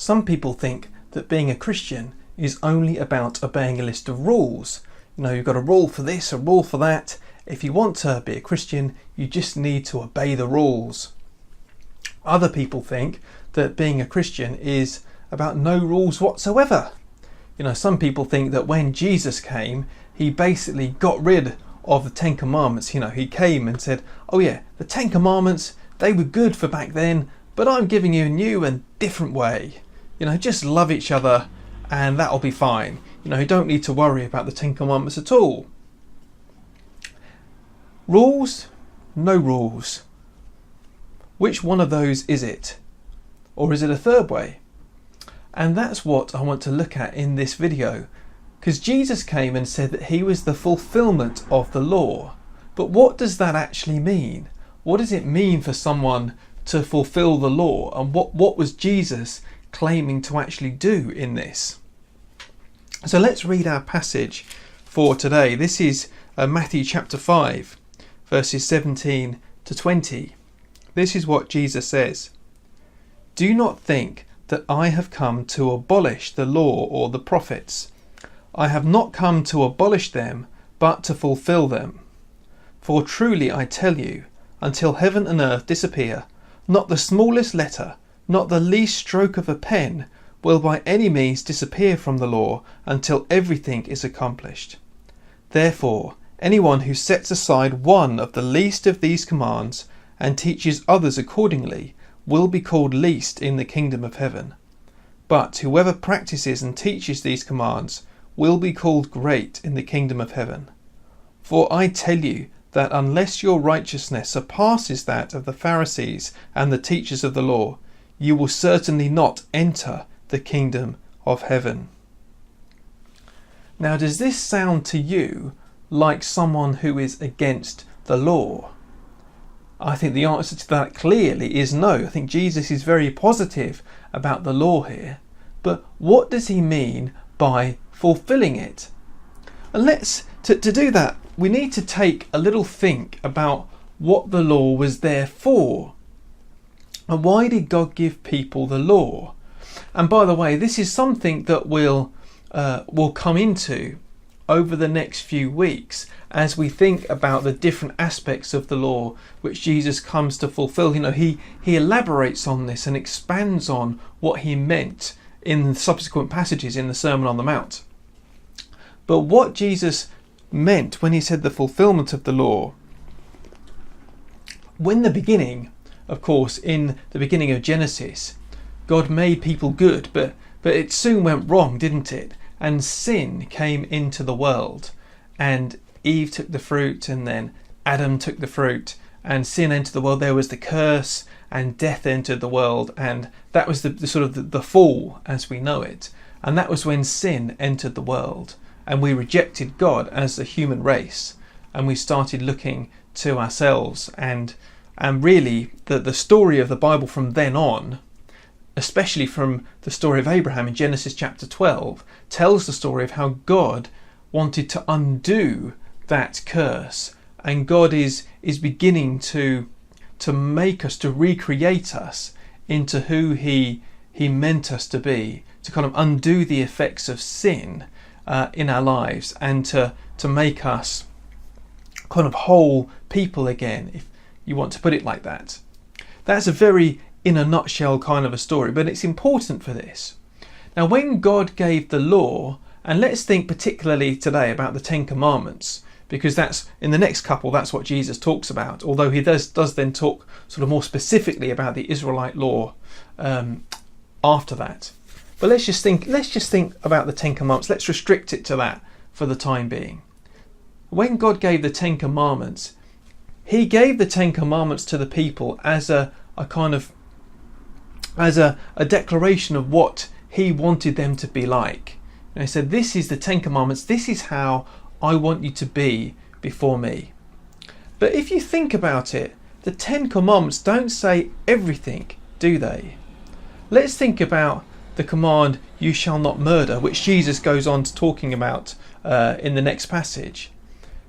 Some people think that being a Christian is only about obeying a list of rules. You've got a rule for this, a rule for that. If you want to be a Christian, you just need to obey the rules. Other people think that being a Christian is about no rules whatsoever. Some people think that when Jesus came, he basically got rid of the Ten Commandments. He came and said, oh yeah, the Ten Commandments, they were good for back then, but I'm giving you a new and different way. Just love each other and that'll be fine. You don't need to worry about the Ten Commandments at all. Rules? No rules. Which one of those is it? Or is it a third way? And that's what I want to look at in this video, because Jesus came and said that he was the fulfilment of the law. But what does that actually mean? What does it mean for someone to fulfill the law? And what was Jesus claiming to actually do in this? So let's read our passage for today. This is Matthew chapter 5, verses 17 to 20. This is what Jesus says. Do not think that I have come to abolish the law or the prophets. I have not come to abolish them, but to fulfill them. For truly I tell you, until heaven and earth disappear, not the smallest letter, not the least stroke of a pen, will by any means disappear from the law until everything is accomplished. Therefore, anyone who sets aside one of the least of these commands and teaches others accordingly will be called least in the kingdom of heaven. But whoever practices and teaches these commands will be called great in the kingdom of heaven. For I tell you that unless your righteousness surpasses that of the Pharisees and the teachers of the law, you will certainly not enter the kingdom of heaven. Now, does this sound to you like someone who is against the law? I think the answer to that clearly is no. I think Jesus is very positive about the law here. But what does he mean by fulfilling it? And to do that, we need to take a little think about what the law was there for. And why did God give people the law? And by the way, this is something that we'll come into over the next few weeks as we think about the different aspects of the law which Jesus comes to fulfill. He elaborates on this and expands on what he meant in subsequent passages in the Sermon on the Mount. But what Jesus meant when he said the fulfilment of the law, when the beginning, of course, in the beginning of Genesis, God made people good, but it soon went wrong, didn't it? And sin came into the world, and Eve took the fruit, and then Adam took the fruit, and sin entered the world. There was the curse, and death entered the world, and that was the sort of the fall as we know it. And that was when sin entered the world, and we rejected God as a human race, and we started looking to ourselves. And really, the story of the Bible from then on, especially from the story of Abraham in Genesis chapter 12, tells the story of how God wanted to undo that curse, and God is beginning to make us, to recreate us into who he meant us to be, to kind of undo the effects of sin in our lives, and to make us kind of whole people again, if you want to put it like that. That's a very in a nutshell kind of a story, but it's important for this. Now, when God gave the law, and let's think particularly today about the Ten Commandments, because that's in the next couple, that's what Jesus talks about, although he does then talk sort of more specifically about the Israelite law after that. But let's just think about the Ten Commandments. Let's restrict it to that for the time being. When God gave the Ten Commandments, he gave the Ten Commandments to the people as a declaration of what he wanted them to be like. And he said, this is the Ten Commandments, this is how I want you to be before me. But if you think about it, the Ten Commandments don't say everything, do they? Let's think about the command, you shall not murder, which Jesus goes on to talking about in the next passage.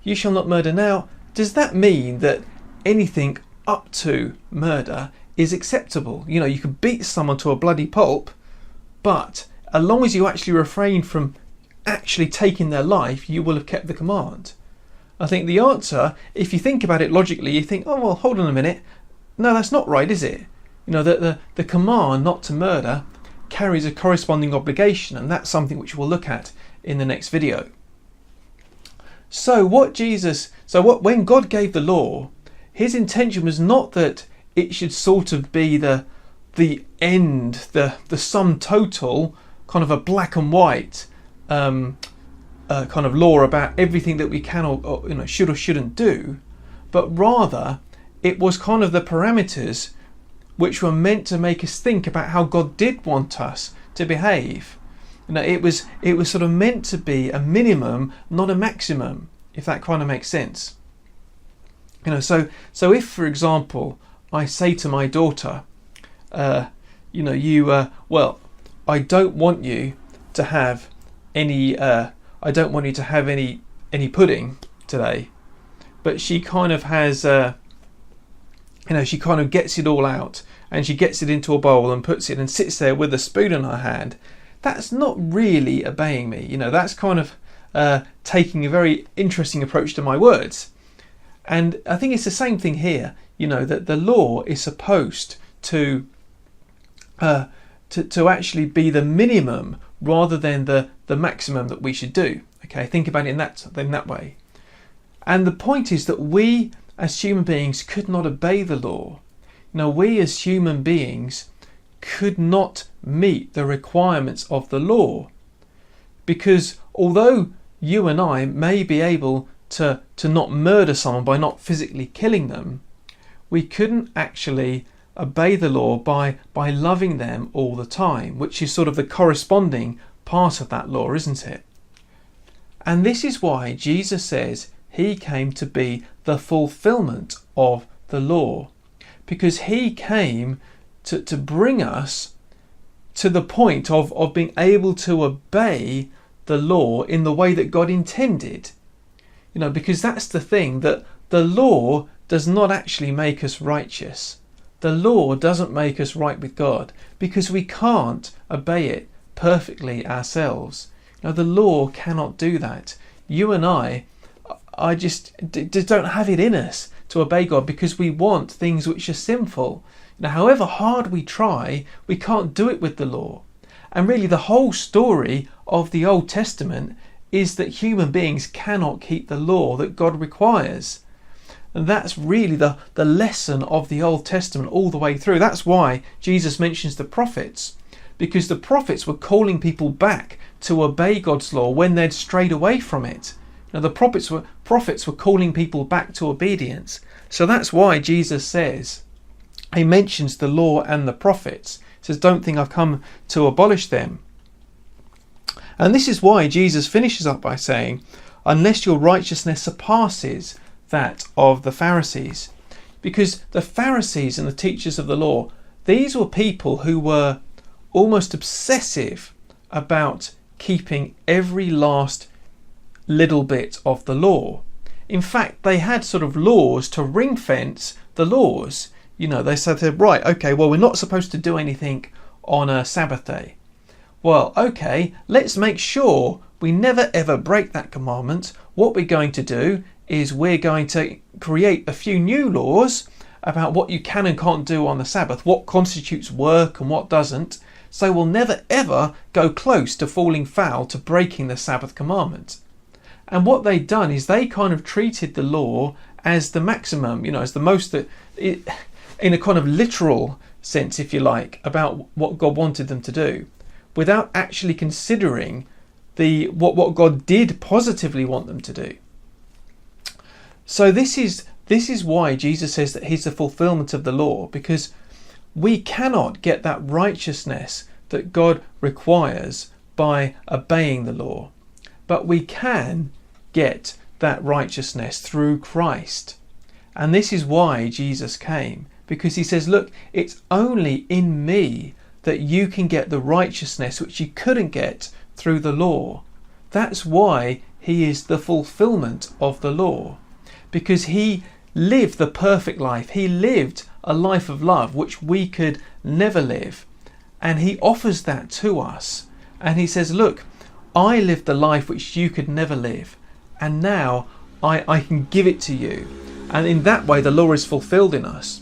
You shall not murder. Now, does that mean that anything up to murder is acceptable? You can beat someone to a bloody pulp, but as long as you actually refrain from actually taking their life, you will have kept the command. I think the answer, if you think about it logically, you think, oh well, hold on a minute, no, that's not right, is it? The command not to murder carries a corresponding obligation, and that's something which we'll look at in the next video. So when God gave the law, his intention was not that it should sort of be the end, the sum total, kind of a black and white kind of law about everything that we can or should or shouldn't do, but rather it was kind of the parameters which were meant to make us think about how God did want us to behave. It was sort of meant to be a minimum, not a maximum, if that kind of makes sense. So if, for example, I say to my daughter, I don't want you to have any pudding today, but she kind of has, she kind of gets it all out and she gets it into a bowl and puts it and sits there with a spoon in her hand. That's not really obeying me. That's kind of taking a very interesting approach to my words. And I think it's the same thing here, that the law is supposed to actually be the minimum rather than the maximum that we should do. Okay, think about it in that way. And the point is that we as human beings could not obey the law. We as human beings could not meet the requirements of the law, because although you and I may be able to not murder someone by not physically killing them, we couldn't actually obey the law by loving them all the time, which is sort of the corresponding part of that law, isn't it? And this is why Jesus says he came to be the fulfilment of the law, because he came to bring us to the point of being able to obey the law in the way that God intended. Because that's the thing, that the law does not actually make us righteous. The law doesn't make us right with God, because we can't obey it perfectly ourselves. The law cannot do that. You and I just don't have it in us to obey God, because we want things which are sinful. However hard we try, we can't do it with the law. And really the whole story of the Old Testament is that human beings cannot keep the law that God requires. And that's really the lesson of the Old Testament all the way through. That's why Jesus mentions the prophets, because the prophets were calling people back to obey God's law when they'd strayed away from it. The prophets were calling people back to obedience. So that's why Jesus says, he mentions the law and the prophets. He says, don't think I've come to abolish them. And this is why Jesus finishes up by saying, unless your righteousness surpasses that of the Pharisees. Because the Pharisees and the teachers of the law, these were people who were almost obsessive about keeping every last little bit of the law. In fact, they had sort of laws to ring fence the laws. They said, right, okay, well, we're not supposed to do anything on a Sabbath day. Well, okay, let's make sure we never ever break that commandment. What we're going to do is we're going to create a few new laws about what you can and can't do on the Sabbath, what constitutes work and what doesn't. So we'll never ever go close to falling foul to breaking the Sabbath commandment. And what they'd done is they kind of treated the law as the maximum, as the most, in a kind of literal sense, if you like, about what God wanted them to do, without actually considering what God did positively want them to do. So this is why Jesus says that he's the fulfilment of the law, because we cannot get that righteousness that God requires by obeying the law, but we can get that righteousness through Christ. And this is why Jesus came, because he says, look, it's only in me that you can get the righteousness which you couldn't get through the law. That's why he is the fulfilment of the law, because he lived the perfect life. He lived a life of love which we could never live. and he offers that to us. And he says, look, I lived the life which you could never live, and now I can give it to you. And in that way the law is fulfilled in us.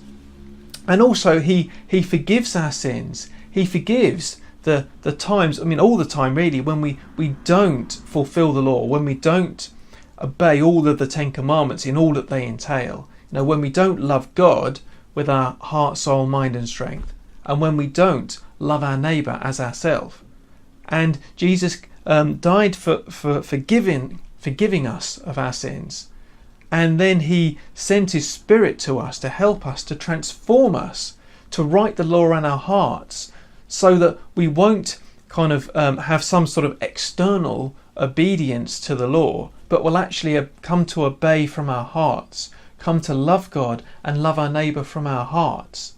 And also he forgives our sins. He forgives the times, all the time really, when we don't fulfill the law, when we don't obey all of the 10 commandments in all that they entail. When we don't love God with our heart, soul, mind and strength, and when we don't love our neighbour as ourselves. And Jesus died for forgiving us of our sins. And then he sent his Spirit to us to help us, to transform us, to write the law on our hearts, so that we won't kind of have some sort of external obedience to the law, but will actually come to obey from our hearts, come to love God and love our neighbour from our hearts.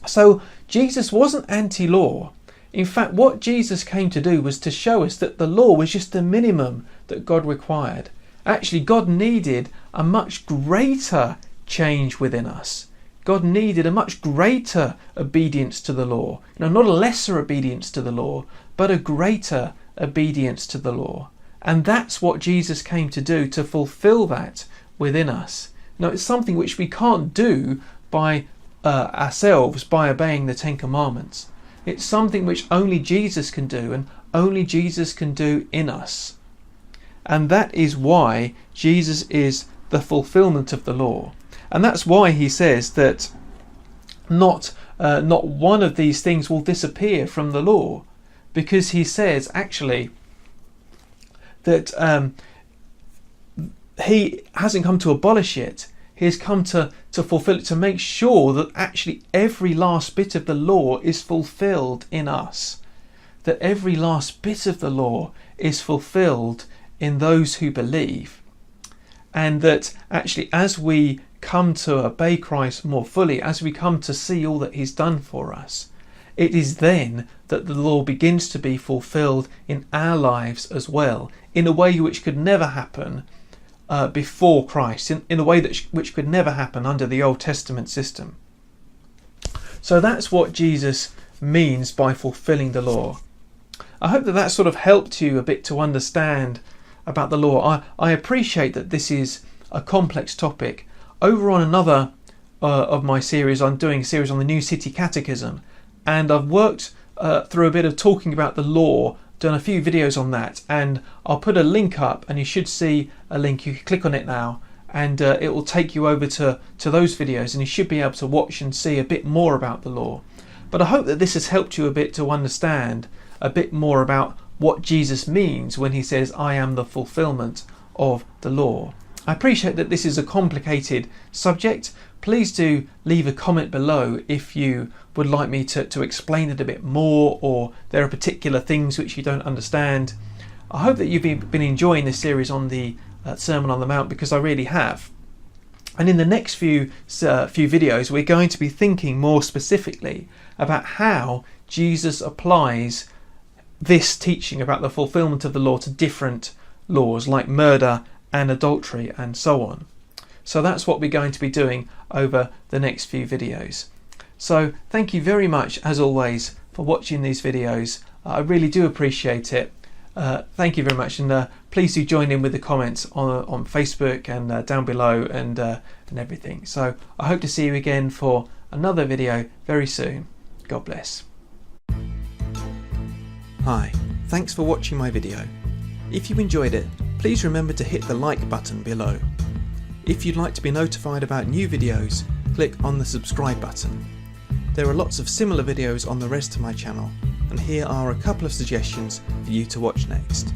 So Jesus wasn't anti-law. In fact, what Jesus came to do was to show us that the law was just the minimum that God required. Actually, God needed a much greater change within us. God needed a much greater obedience to the law. Not a lesser obedience to the law, but a greater obedience to the law. And that's what Jesus came to do, to fulfill that within us. It's something which we can't do by ourselves, by obeying the 10 commandments. It's something which only Jesus can do, and only Jesus can do in us. And that is why Jesus is the fulfilment of the law. And that's why he says that not one of these things will disappear from the law, because he says actually that he hasn't come to abolish it. He has come to fulfill it, to make sure that actually every last bit of the law is fulfilled in us. That every last bit of the law is fulfilled in those who believe. And that actually as we come to obey Christ more fully, as we come to see all that he's done for us, it is then that the law begins to be fulfilled in our lives as well, in a way which could never happen before Christ, in a way which could never happen under the Old Testament system. So that's what Jesus means by fulfilling the law. I hope that sort of helped you a bit to understand about the law. I appreciate that this is a complex topic. Over on another of my series, I'm doing a series on the New City Catechism, and I've worked through a bit of talking about the law, done a few videos on that, and I'll put a link up, and you should see a link. You can click on it now, and it will take you over to those videos, and you should be able to watch and see a bit more about the law. But I hope that this has helped you a bit to understand a bit more about what Jesus means when he says, I am the fulfilment of the law. I appreciate that this is a complicated subject. Please do leave a comment below if you would like me to explain it a bit more, or there are particular things which you don't understand. I hope that you've been enjoying this series on the Sermon on the Mount, because I really have. And in the next few videos, we're going to be thinking more specifically about how Jesus applies this teaching about the fulfilment of the law to different laws like murder and adultery and so on. So that's what we're going to be doing over the next few videos. So thank you very much, as always, for watching these videos. I really do appreciate it. Thank you very much, and please do join in with the comments on Facebook and down below and everything. So I hope to see you again for another video very soon. God bless. Hi, thanks for watching my video. If you enjoyed it, please remember to hit the like button below. If you'd like to be notified about new videos, click on the subscribe button. There are lots of similar videos on the rest of my channel, and here are a couple of suggestions for you to watch next.